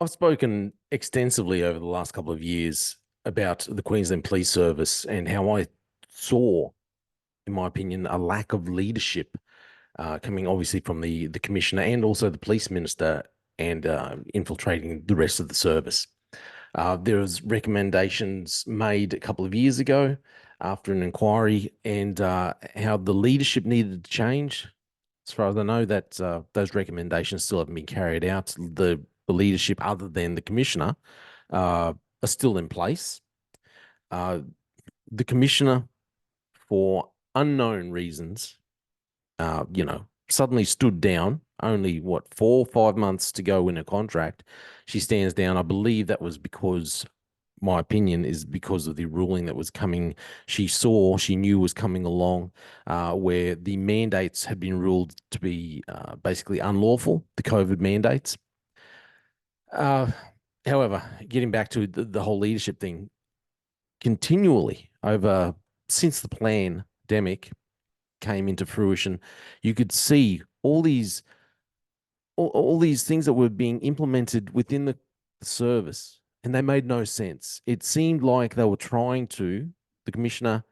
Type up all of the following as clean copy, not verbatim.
I've spoken extensively over the last couple of years about the Queensland Police Service and how I saw, in my opinion, a lack of leadership coming obviously from the commissioner and also the police minister and infiltrating the rest of the service. There was recommendations made a couple of years ago after an inquiry and how the leadership needed to change. As far as I know, that those recommendations still haven't been carried out. The leadership, other than the commissioner, are still in place. Uh, the commissioner, for unknown reasons, suddenly stood down. Only what, 4 or 5 months to go in a contract, she stands down. I believe that was because, my opinion is because of the ruling that was coming. She knew was coming along, where the mandates had been ruled to be basically unlawful, the COVID mandates. Uh, However, getting back to the whole leadership thing, continually over since the pandemic came into fruition, you could see all these things that were being implemented within the service, and they made no sense. It seemed like they were trying to, the commissioner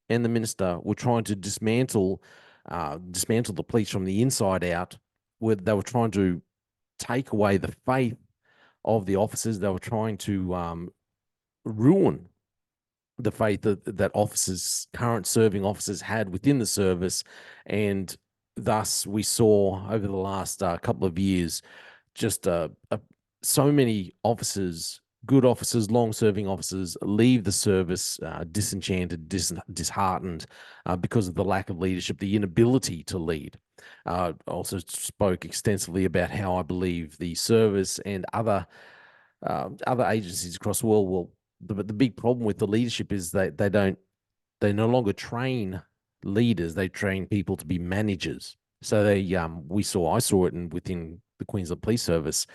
and the minister were trying to dismantle the police from the inside out, where they were trying to take away the faith of the officers. They were trying to ruin the faith that officers, current serving officers, had within the service. And thus, we saw over the last couple of years just so many officers, good officers, long serving officers, leave the service disenchanted, disheartened because of the lack of leadership, the inability to lead. Also spoke extensively about how I believe the service and other agencies across the world will. The big problem with the leadership is that they no longer train leaders; they train people to be managers. So I saw it within the Queensland Police Service.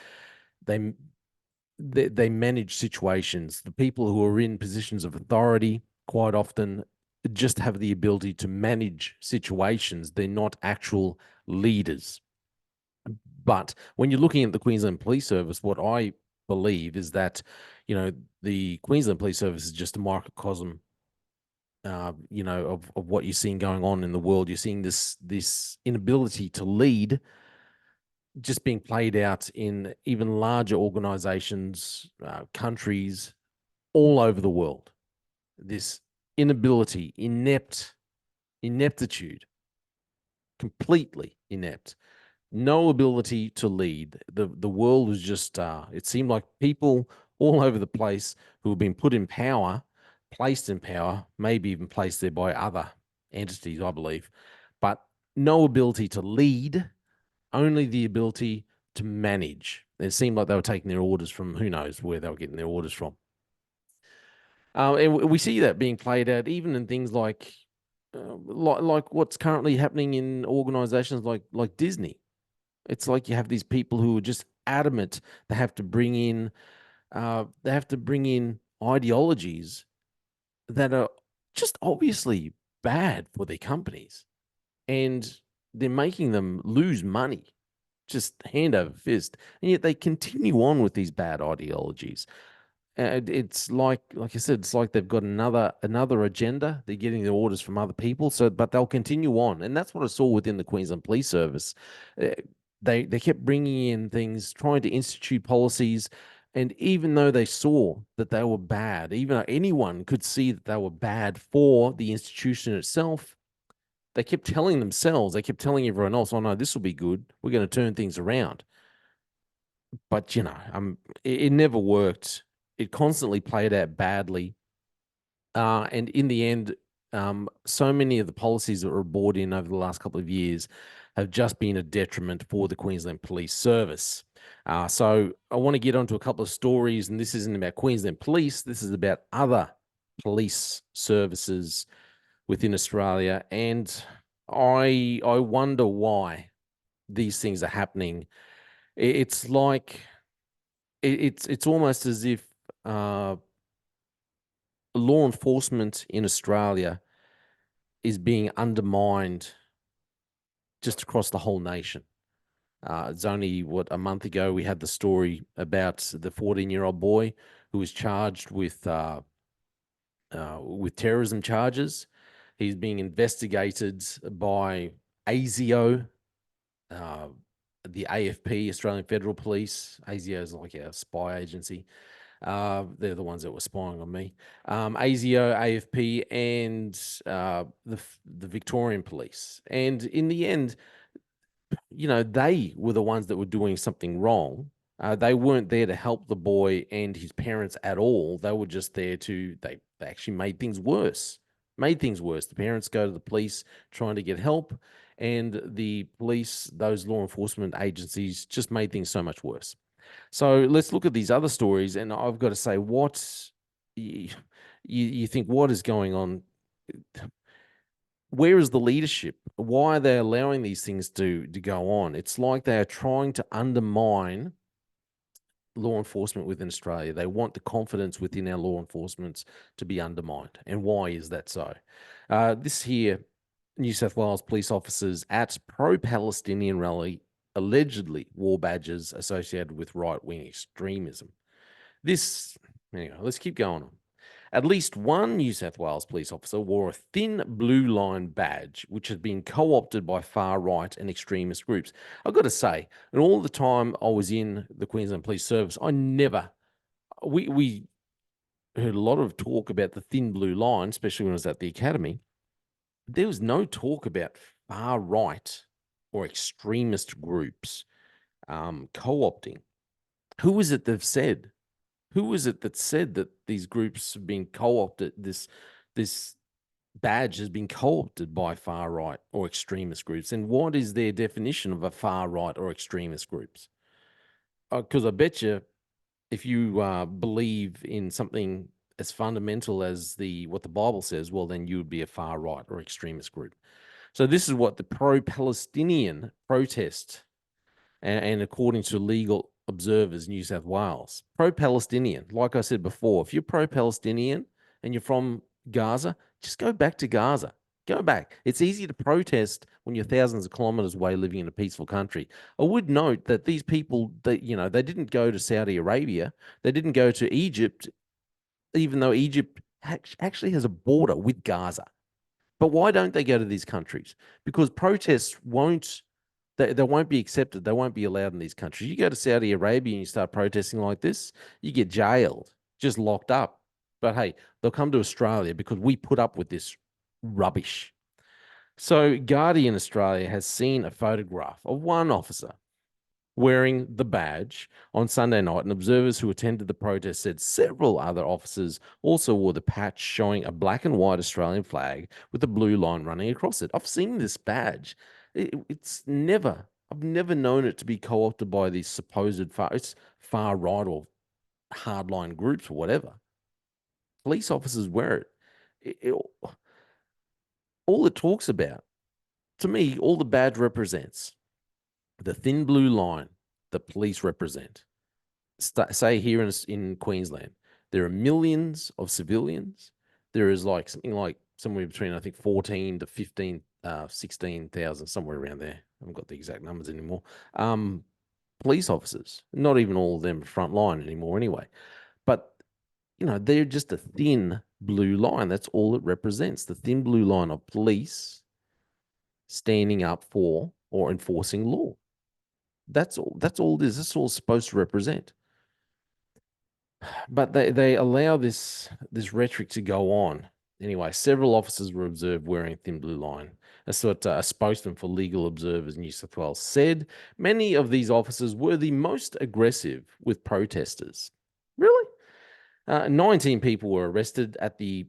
They they manage situations. The people who are in positions of authority quite often just have the ability to manage situations. They're not actual leaders. But when you're looking at the Queensland Police Service, what I believe is that, the Queensland Police Service is just a microcosm, of what you're seeing going on in the world. You're seeing this inability to lead just being played out in even larger organizations, countries all over the world. This inability, ineptitude, completely inept, no ability to lead. The world was just it seemed like people all over the place who have been put in power, placed in power, maybe even placed there by other entities, I believe, but no ability to lead, only the ability to manage. It seemed like they were taking their orders from who knows where they were getting their orders from. And we see that being played out even in things like what's currently happening in organizations like Disney. It's like you have these people who are just adamant they have to bring in ideologies that are just obviously bad for their companies, and they're making them lose money just hand over fist, and yet they continue on with these bad ideologies. It's like I said, it's like they've got another agenda. They're getting the orders from other people, but they'll continue on, and that's what I saw within the Queensland Police Service. Uh, they kept bringing in things, trying to institute policies, and even though they saw that they were bad, even though anyone could see that they were bad for the institution itself, they kept telling themselves, they kept telling everyone else, "Oh no, this will be good. We're going to turn things around." But it never worked. It constantly played out badly, and in the end, so many of the policies that were brought in over the last couple of years have just been a detriment for the Queensland Police Service. So I want to get onto a couple of stories, and this isn't about Queensland Police. This is about other police services within Australia, and I wonder why these things are happening. It's like it's almost as if uh, law enforcement in Australia is being undermined just across the whole nation. It's only a month ago we had the story about the 14-year-old boy who was charged with terrorism charges. He's being investigated by ASIO, uh, the AFP, Australian Federal Police. ASIO is like a spy agency. They're the ones that were spying on me. ASIO, AFP, and the Victorian Police. And in the end, they were the ones that were doing something wrong. They weren't there to help the boy and his parents at all. They were just there they actually made things worse. Made things worse. The parents go to the police trying to get help, and the police, those law enforcement agencies, just made things so much worse. So let's look at these other stories, and I've got to say, you, you think what is going on? Where is the leadership? Why are they allowing these things to go on? It's like they are trying to undermine law enforcement within Australia. They want the confidence within our law enforcement to be undermined. And why is that so? This here, New South Wales police officers at pro-Palestinian rally allegedly wore badges associated with right-wing extremism. Anyway, let's keep going on. At least one New South Wales police officer wore a thin blue line badge, which had been co opted by far right and extremist groups. I've got to say, and all the time I was in the Queensland Police Service, we heard a lot of talk about the thin blue line, especially when I was at the academy. There was no talk about far right or extremist groups co-opting. Who is it they've said? Who is it that said that these groups have been co-opted? This badge has been co-opted by far right or extremist groups. And what is their definition of a far right or extremist groups? Because I bet you, if you believe in something as fundamental as what the Bible says, well, then you would be a far right or extremist group. So this is what the pro-Palestinian protest, and according to legal observers, New South Wales, pro-Palestinian. Like I said before, if you're pro-Palestinian and you're from Gaza, just go back to Gaza. Go back. It's easy to protest when you're thousands of kilometers away living in a peaceful country. I would note that these people, they didn't go to Saudi Arabia. They didn't go to Egypt, even though Egypt actually has a border with Gaza. But why don't they go to these countries? Because protests they won't be accepted. They won't be allowed in these countries. You go to Saudi Arabia and you start protesting like this, you get jailed, just locked up. But hey, they'll come to Australia because we put up with this rubbish. So Guardian Australia has seen a photograph of one officer wearing the badge on Sunday night, and observers who attended the protest said several other officers also wore the patch showing a black and white Australian flag with a blue line running across it. I've seen this badge. I've never known it to be co-opted by these supposed far right or hardline groups or whatever. Police officers wear it. All it talks about, to me, all the badge represents the thin blue line that police represent. Say here in Queensland, there are millions of civilians. There is something like somewhere between, I think, 14 to 15, 16,000, somewhere around there. I haven't got the exact numbers anymore. Police officers, not even all of them front line anymore anyway. But, they're just a thin blue line. That's all it represents. The thin blue line of police standing up for or enforcing law. That's all it is. That's all it's supposed to represent. But they allow this rhetoric to go on. Anyway, several officers were observed wearing thin blue line. That's what a spokesman for Legal Observers New South Wales said. Many of these officers were the most aggressive with protesters. Really? 19 people were arrested at the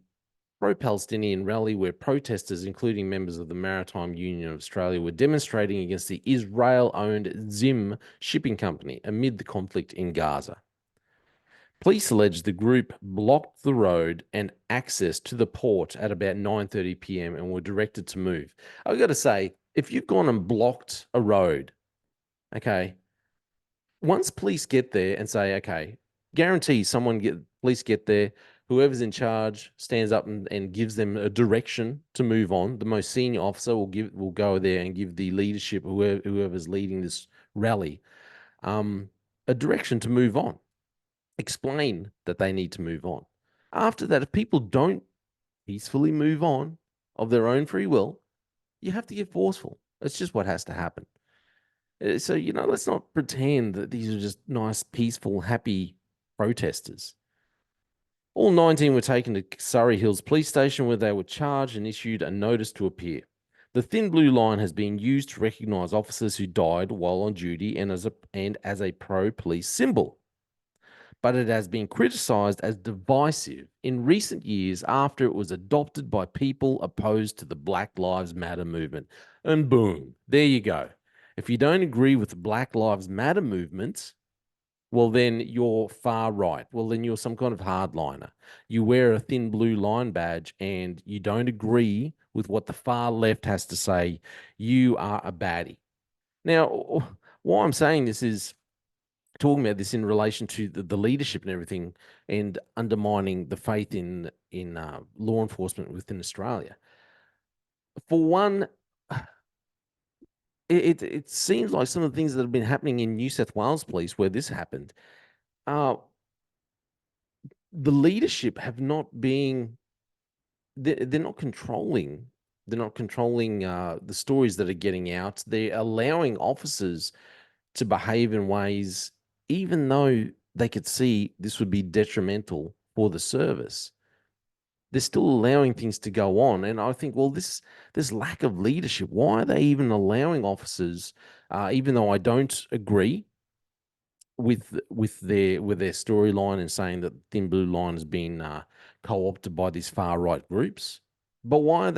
pro-Palestinian rally where protesters, including members of the Maritime Union of Australia, were demonstrating against the Israel-owned Zim shipping company amid the conflict in Gaza. Police allege the group blocked the road and access to the port at about 9:30 p.m. and were directed to move. I've got to say, if you've gone and blocked a road, okay, once police get there and say, okay, guarantee police get there, whoever's in charge stands up and gives them a direction to move on. The most senior officer will go there and give the leadership, whoever's leading this rally, a direction to move on, explain that they need to move on. After that, if people don't peacefully move on of their own free will, you have to get forceful. It's just what has to happen. So, let's not pretend that these are just nice, peaceful, happy protesters. All 19 were taken to Surrey Hills Police Station where they were charged and issued a notice to appear. The thin blue line has been used to recognise officers who died while on duty and as a pro-police symbol, but it has been criticised as divisive in recent years after it was adopted by people opposed to the Black Lives Matter movement. And boom, there you go. If you don't agree with the Black Lives Matter movement, well, then you're far right. Well, then you're some kind of hardliner. You wear a thin blue line badge and you don't agree with what the far left has to say. You are a baddie. Now, why I'm saying this is talking about this in relation to the leadership and everything and undermining the faith in law enforcement within Australia. For one, it seems like some of the things that have been happening in New South Wales Police where this happened, the leadership have not been they're not controlling the stories that are getting out. They're allowing officers to behave in ways even though they could see this would be detrimental for the service. They're still allowing things to go on, and I think, well, this lack of leadership, why are they even allowing officers, even though I don't agree with their storyline and saying that Thin Blue Line has been co-opted by these far right groups. But why are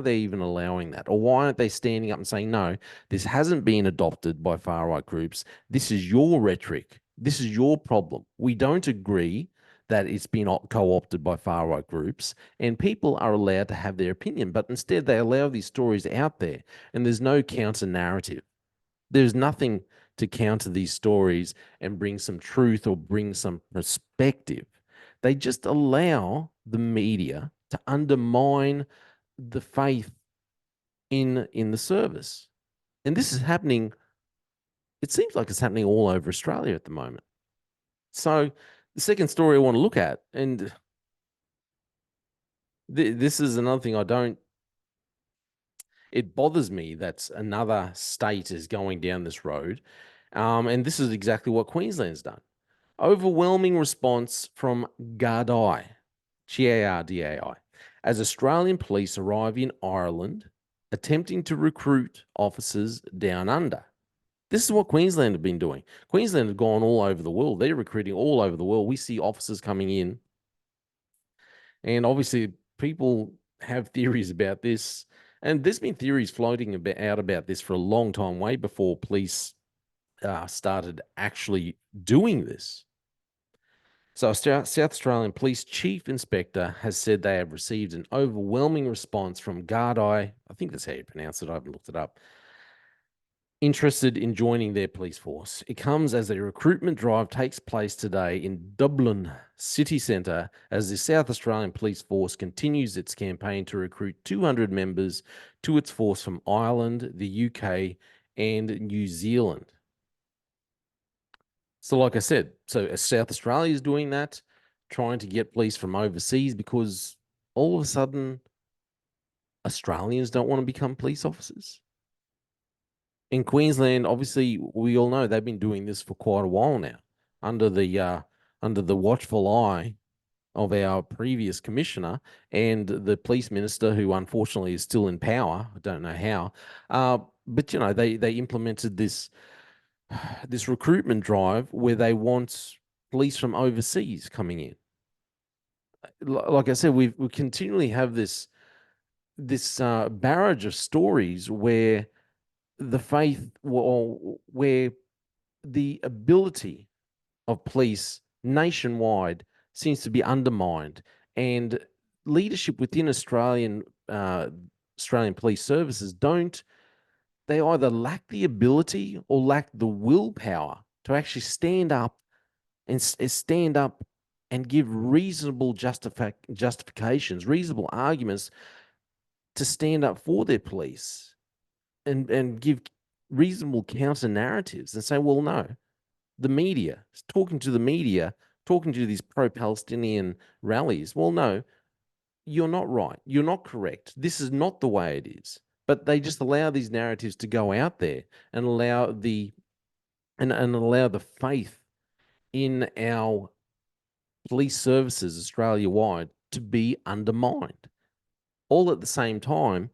they even allowing that? Or why aren't they standing up and saying, no, this hasn't been adopted by far right groups. This is your rhetoric. This is your problem. We don't agree that it's been co-opted by far right groups, and people are allowed to have their opinion. But instead, they allow these stories out there, and there's no counter narrative. There's nothing to counter these stories and bring some truth or bring some perspective. They just allow the media to undermine the faith in the service. And this is happening, it seems like it's happening all over Australia at the moment. So the second story I want to look at, and this is another thing it bothers me that another state is going down this road. And this is exactly what Queensland's done. Overwhelming response from Gardai, Gardai, as Australian police arrive in Ireland, attempting to recruit officers down under. This is what Queensland have been doing. Queensland have gone all over the world. They're recruiting all over the world. We see officers coming in, and obviously people have theories about this. And there's been theories floating out about this for a long time, way before police started actually doing this. So, South Australian Police Chief Inspector has said they have received an overwhelming response from Gardai, I think that's how you pronounce it, I haven't looked it up, interested in joining their police force. It comes as a recruitment drive takes place today in Dublin city centre as the South Australian Police Force continues its campaign to recruit 200 members to its force from Ireland, the UK, and New Zealand. So, like I said, so South Australia is doing that, trying to get police from overseas because all of a sudden Australians don't want to become police officers. In Queensland, obviously, we all know they've been doing this for quite a while now, under the watchful eye of our previous commissioner and the police minister, who unfortunately is still in power. I don't know how, but they implemented this recruitment drive where they want police from overseas coming in. Like I said, we continually have this barrage of stories where the faith or where the ability of police nationwide seems to be undermined, and leadership within Australian police services they either lack the ability or lack the willpower to actually stand up and give reasonable justifications, reasonable arguments to stand up for their police and give reasonable counter narratives and say, well, no, the media, talking to the media, talking to these pro-Palestinian rallies, well, no, you're not right. You're not correct. This is not the way it is. But they just allow these narratives to go out there and allow the faith in our police services Australia-wide to be undermined. All at the same time,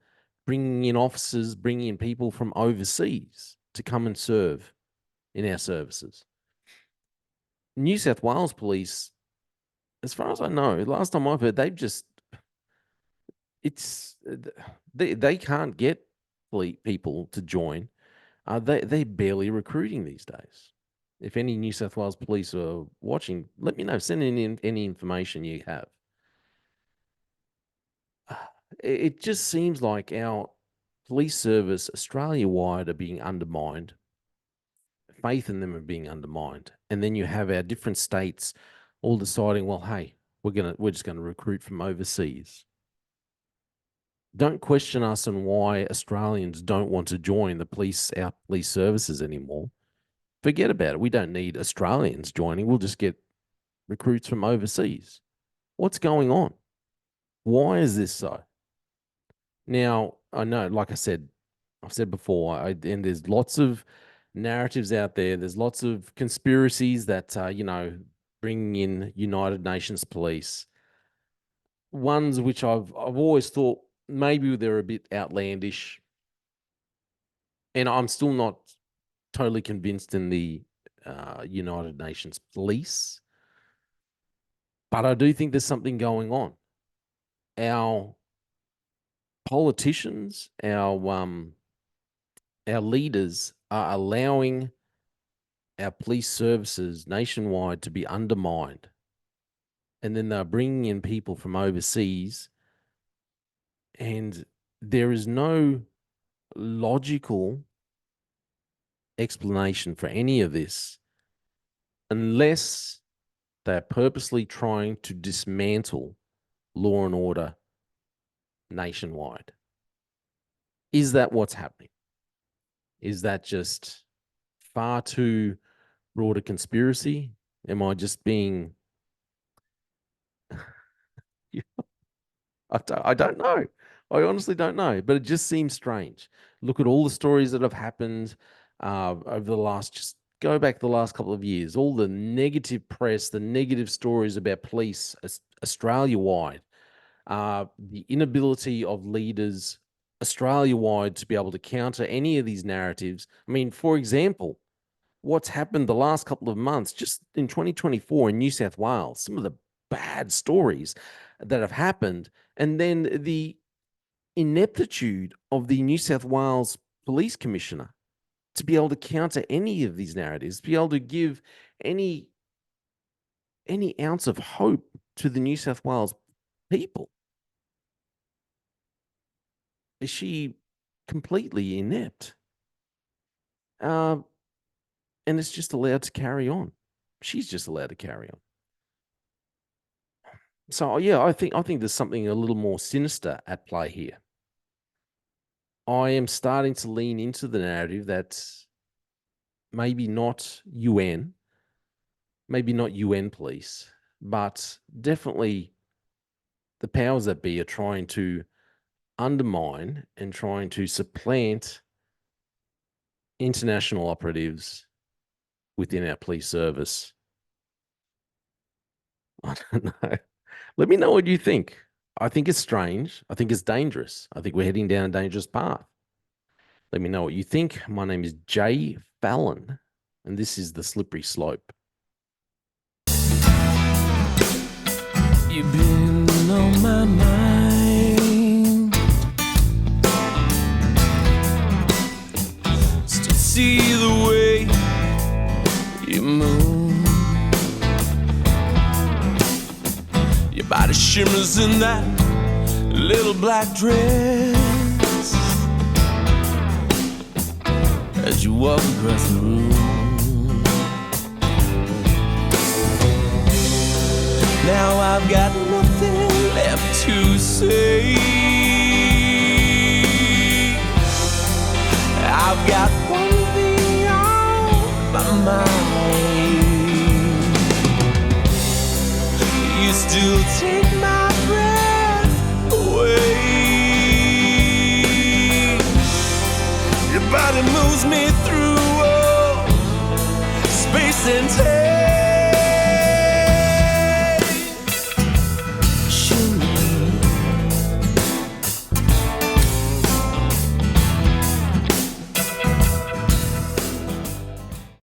bringing in officers, bringing in people from overseas to come and serve in our services. New South Wales Police, as far as I know, last time I've heard, they can't get people to join. They're barely recruiting these days. If any New South Wales Police are watching, let me know. Send in any information you have. It just seems like our police service Australia-wide are being undermined. Faith in them are being undermined. And then you have our different states all deciding, well, hey, we're just gonna recruit from overseas. Don't question us on why Australians don't want to join our police services anymore. Forget about it. We don't need Australians joining. We'll just get recruits from overseas. What's going on? Why is this so? Now, I know, like I've said before, and there's lots of narratives out there. There's lots of conspiracies that, bringing in United Nations police. Ones which I've always thought maybe they're a bit outlandish. And I'm still not totally convinced in the United Nations police. But I do think there's something going on. Our politicians, our leaders are allowing our police services nationwide to be undermined. And then they're bringing in people from overseas. And there is no logical explanation for any of this unless they're purposely trying to dismantle law and order nationwide. Is that what's happening? Is that just far too broad a conspiracy? Am I just being... I don't know. I honestly don't know, but it just seems strange. Look at all the stories that have happened over the last, just go back the last couple of years, all the negative press, the negative stories about police Australia-wide, the inability of leaders Australia-wide to be able to counter any of these narratives. I mean, for example, what's happened the last couple of months, just in 2024 in New South Wales, some of the bad stories that have happened, and then the ineptitude of the New South Wales Police Commissioner to be able to counter any of these narratives, to be able to give any ounce of hope to the New South Wales people. Is she completely inept? And it's just allowed to carry on. She's just allowed to carry on. So yeah, I think there's something a little more sinister at play here. I am starting to lean into the narrative that maybe not UN police, but definitely the powers that be are trying to undermine and trying to supplant international operatives within our police service. I don't know. Let me know what you think. I think it's strange. I think it's dangerous. I think we're heading down a dangerous path. Let me know what you think. My name is Jay Fallon, and this is The Slippery Slope. You've been on my mind. Still see the way you move. Your body shimmers in that little black dress as you walk across the room. Now I've got nothing left to say. I've got one mind. You still take my breath away. Your body moves me